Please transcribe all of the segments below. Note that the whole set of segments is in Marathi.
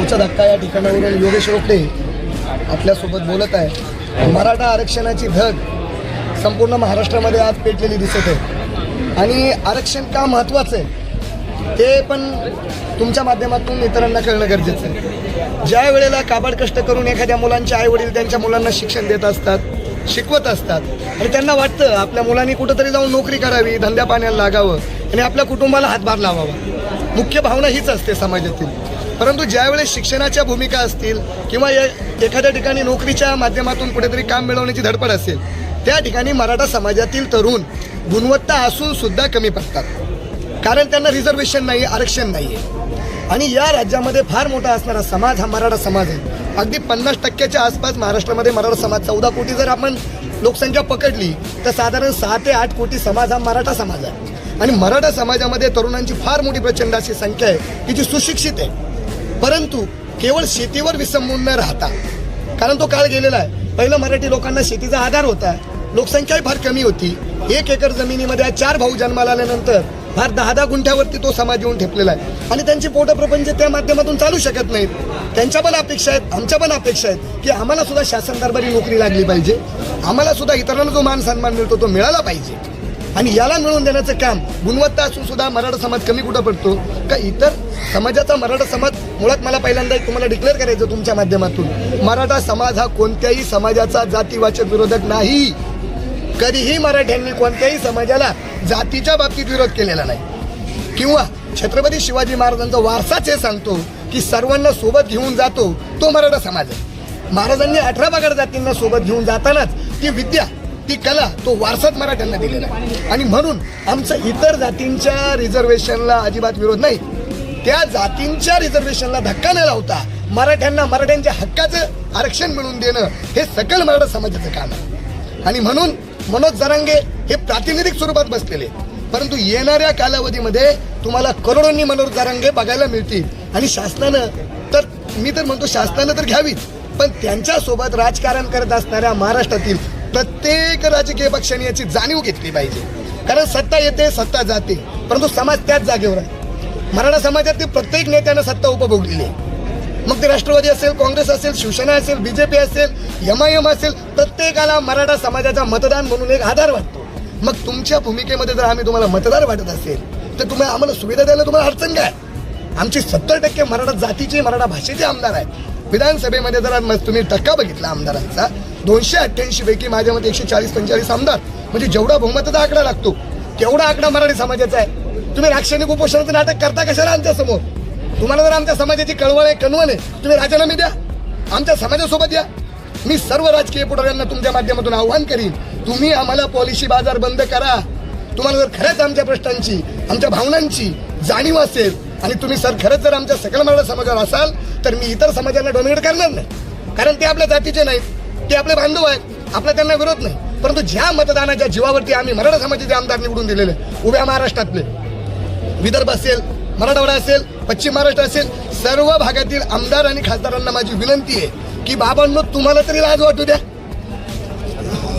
पुढचा धक्का या ठिकाणावरून योगेश रोकडे आपल्यासोबत बोलत आहे. मराठा आरक्षणाची धग संपूर्ण महाराष्ट्रामध्ये आज पेटलेली दिसत आहे आणि आरक्षण का महत्त्वाचं आहे ते पण तुमच्या माध्यमातून इतरांना कळणं गरजेचं आहे. ज्या वेळेला काबाड कष्ट करून एखाद्या मुलांचे आईवडील त्यांच्या मुलांना शिक्षण देत असतात, शिकवत असतात आणि त्यांना वाटतं आपल्या मुलांनी कुठंतरी जाऊन नोकरी करावी, धंद्या पाण्याला लागावं आणि आपल्या कुटुंबाला हातभार लावावा, मुख्य भावना हीच असते समाजातील. परंतु ज्यावेळेस शिक्षणाच्या भूमिका असतील किंवा एखाद्या ठिकाणी नोकरीच्या माध्यमातून कुठेतरी काम मिळवण्याची धडपड असेल, त्या ठिकाणी मराठा समाजातील तरुण गुणवत्ता असून सुद्धा कमी पडतात. कारण त्यांना रिझर्वेशन नाही, आरक्षण नाही आहे. आणि या राज्यामध्ये फार मोठा असणारा समाज हा मराठा समाज आहे. अगदी 50% आसपास महाराष्ट्रामध्ये मराठा समाज, 14 कोटी जर आपण लोकसंख्या पकडली तर साधारण 6 ते 8 कोटी समाज हा मराठा समाज आहे. आणि मराठा समाजामध्ये तरुणांची फार मोठी प्रचंड अशी संख्या आहे की जी सुशिक्षित आहे, परंतु केवळ शेतीवर विसंबून न राहता, कारण तो काळ गेलेला आहे. पहिलं मराठी लोकांना शेतीचा आधार होता, लोकसंख्याही फार कमी होती. 1 एकर जमिनीमध्ये 4 भाऊ जन्माला आल्यानंतर फार 10-10 गुंठ्यावरती तो समाज येऊन ठेपलेला आहे आणि त्यांची पोटप्रपंच त्या माध्यमातून चालू शकत नाहीत. त्यांच्या पण अपेक्षा आहेत, आमच्या पण अपेक्षा आहेत की आम्हाला सुद्धा शासन दरबारी नोकरी लागली पाहिजे, आम्हाला सुद्धा इतरांना जो मान सन्मान मिळतो तो मिळाला पाहिजे. आणि याला मिळवून देण्याचं काम गुणवत्ता असून सुद्धा मराठा समाज कमी कुठं पडतो का इतर समाजाचा मराठा समाज. मुळात मला पहिल्यांदा एक तुम्हाला डिक्लेअर करायचं तुमच्या माध्यमातून, मराठा समाज हा कोणत्याही समाजाचा जातीवाचक विरोधक नाही. कधीही मराठ्यांनी कोणत्याही समाजाला जातीच्या बाबतीत विरोध केलेला नाही. किंवा छत्रपती शिवाजी महाराजांचा वारसाच हे सांगतो की सर्वांना सोबत घेऊन जातो तो मराठा समाज आहे. महाराजांनी 18 पगड जातींना सोबत घेऊन जातानाच ती विद्या, ती कला, तो वारसाच मराठ्यांना दिलेला आहे. आणि म्हणून आमचं इतर जातींच्या रिझर्वेशनला अजिबात विरोध नाही. त्या जातींच्या रिझर्वेशनला धक्का न लावता मराठ्यांना मराठ्यांच्या हक्काचं आरक्षण मिळवून देणं हे सकल मराठा समाजाचं काम आहे. आणि म्हणून मनोज जरांगे हे प्रातिनिधिक स्वरूपात बसलेले, परंतु येणाऱ्या कालावधीमध्ये तुम्हाला करोडोंनी मनोज जरांगे बघायला मिळतील. आणि शासनानं तर, मी तर म्हणतो शासनानं तर घ्यावीच, पण त्यांच्यासोबत राजकारण करत असणाऱ्या महाराष्ट्रातील प्रत्येक राजकीय पक्षाने याची जाणीव घेतली पाहिजे. कारण सत्ता येते, सत्ता जाते, परंतु समाज त्याच जागेवर आहे. मराठा समाजातील प्रत्येक नेत्यानं सत्ता उपभोगलेली आहे. मग ते राष्ट्रवादी असेल, काँग्रेस असेल, शिवसेना असेल, बीजेपी असेल, MIM असेल, प्रत्येकाला मराठा समाजाचा मतदान म्हणून एक आधार वाटतो. मग तुमच्या भूमिकेमध्ये जर आम्ही तुम्हाला मतदार वाटत असेल तर तुम्ही आम्हाला सुविधा द्यायला तुम्हाला अडचण काय? आमची 70% मराठा जातीचे, मराठा भाषेचे आमदार आहेत. विधानसभेमध्ये जर तुम्ही टक्का बघितला आमदारांचा, 288 पैकी माझ्या मते 140-45 आमदार, म्हणजे जेवढा बहुमताचा आकडा लागतो तेवढा आकडा मराठी समाजाचा आहे. तुम्ही राक्षणिक उपोषणाचं नाटक करता कशाला आमच्या समोर? तुम्हाला जर आमच्या समाजाची कळवळ आहे, कणवण आहे, तुम्ही राजीनामे द्या, आमच्या समाजासोबत या. मी सर्व राजकीय पुढाऱ्यांना तुमच्या माध्यमातून आव्हान करीन, तुम्ही आम्हाला पॉलिसी बाजार बंद करा. तुम्हाला जर खरंच आमच्या प्रश्नांची, आमच्या भावनांची जाणीव असेल आणि तुम्ही खरंच जर आमच्या सकल मराठा समाजावर असाल तर मी इतर समाजांना डॉमिनेट करणार नाही. कारण ते आपल्या जातीचे नाहीत, ते आपले बांधव आहेत, आपला त्यांना विरोध नाही. परंतु ज्या मतदानाच्या जीवावरती आम्ही मराठा समाजाचे आमदार निवडून दिलेले उभ्या महाराष्ट्रातले, विदर्भ असेल, मराठवाडा असेल, पश्चिम महाराष्ट्र असेल, सर्व भागातील आमदार आणि खासदारांना माझी विनंती आहे की बाबांनो, तुम्हाला तरी लाज वाटू द्या,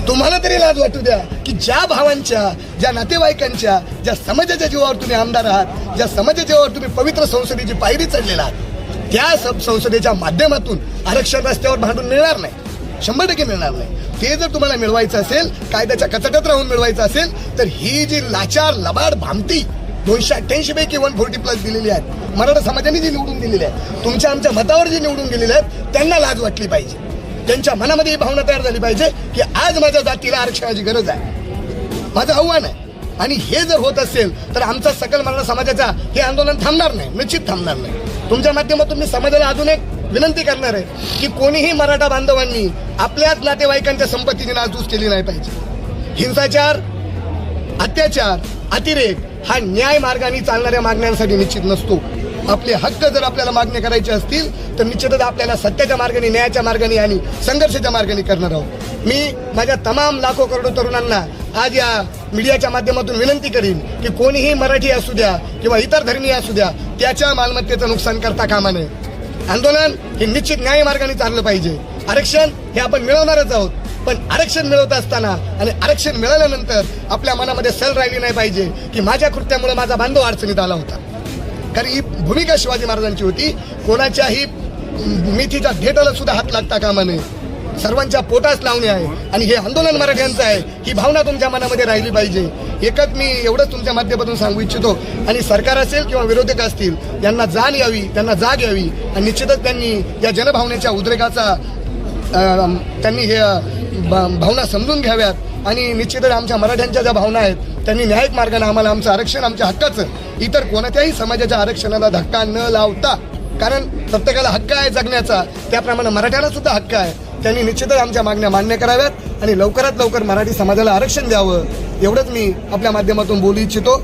तुम्हाला तरी लाज वाटू द्या की ज्या भावांच्या, ज्या नातेवाईकांच्या, ज्या समाजाच्या जीवावर तुम्ही आमदार आहात, ज्या समाजाच्या जीवावर तुम्ही पवित्र संसदेची पायरी चढलेला आहात, त्या संसदेच्या माध्यमातून आरक्षण रस्त्यावर भांडून मिळणार नाही, 100% मिळणार नाही. ते जर तुम्हाला मिळवायचं असेल, कायद्याच्या कचाट्यात राहून मिळवायचं असेल, तर ही जी लाचार, लबाड, भामटी 288 पैकी 140+ दिलेली आहेत, मराठा समाजाने जी निवडून दिलेली आहे, तुमच्या आमच्या मतावर जी निवडून गेलेले आहेत, त्यांना लाज वाटली पाहिजे. त्यांच्या मनामध्ये ही भावना तयार झाली पाहिजे की आज माझ्या जातीला आरक्षणाची गरज आहे, माझं आव्हान आहे. आणि हे जर होत असेल तर आमचा सकल मराठा समाजाचा हे आंदोलन थांबणार नाही, निश्चित थांबणार नाही. तुमच्या माध्यमातून मी समाजाला अजून एक विनंती करणार आहे की कोणीही मराठा बांधवांनी आपल्याच नातेवाईकांच्या संपत्तीची नासधूस केली नाही पाहिजे. हिंसाचार, अत्याचार, अतिरेक हा न्याय मार्गाने चालणाऱ्या मागण्यांसाठी निश्चित नसतो. आपले हक्क जर आपल्याला मागणी करायचे असतील तर निश्चितच आपल्याला सत्याच्या मार्गाने, न्यायाच्या मार्गाने आणि संघर्षाच्या मार्गाने करणार आहोत. मी माझ्या तमाम लाखो करोडो तरुणांना आज या मीडियाच्या माध्यमातून विनंती करीन की कोणीही मराठी असू द्या किंवा इतर धर्मीय असू द्या, त्याच्या मालमत्तेचं नुकसान करता कामा नये. आंदोलन हे निश्चित न्याय मार्गाने चाललं पाहिजे. आरक्षण हे आपण मिळवणारच आहोत, पण आरक्षण मिळवत असताना आणि आरक्षण मिळाल्यानंतर आपल्या मनामध्ये सल राहिली नाही पाहिजे की माझ्या कृत्यामुळे माझा बांधव अडचणीत आला होता. कारण ही भूमिका शिवाजी महाराजांची होती, कोणाच्याही मेथीच्या ढेटाला सुद्धा हात लागता कामा नये. सर्वांच्या पोटास लावणे आहे आणि हे आंदोलन मराठ्यांचं आहे. ही भावना तुमच्या मनामध्ये राहिली पाहिजे. एकच मी एवढंच तुमच्या माध्यमातून सांगू इच्छितो आणि सरकार असेल किंवा विरोधक असतील यांना जाण यावी, त्यांना जाग यावी आणि निश्चितच त्यांनी या जनभावनेच्या उद्रेकाचा त्यांनी हे भावना समजून घ्याव्यात आणि निश्चितच आमच्या मराठ्यांच्या ज्या भावना आहेत त्यांनी न्यायिक मार्गाने आम्हाला आमचं आरक्षण आमच्या हक्काचं इतर कोणत्याही समाजाच्या आरक्षणाला धक्का न लावता, कारण प्रत्येकाला हक्क आहे जगण्याचा, त्याप्रमाणे मराठ्याला सुद्धा हक्क आहे. त्यांनी निश्चितच आमच्या मागण्या मान्य कराव्यात आणि लवकरात लवकर मराठी समाजाला आरक्षण द्यावं एवढंच मी आपल्या माध्यमातून बोलू इच्छितो.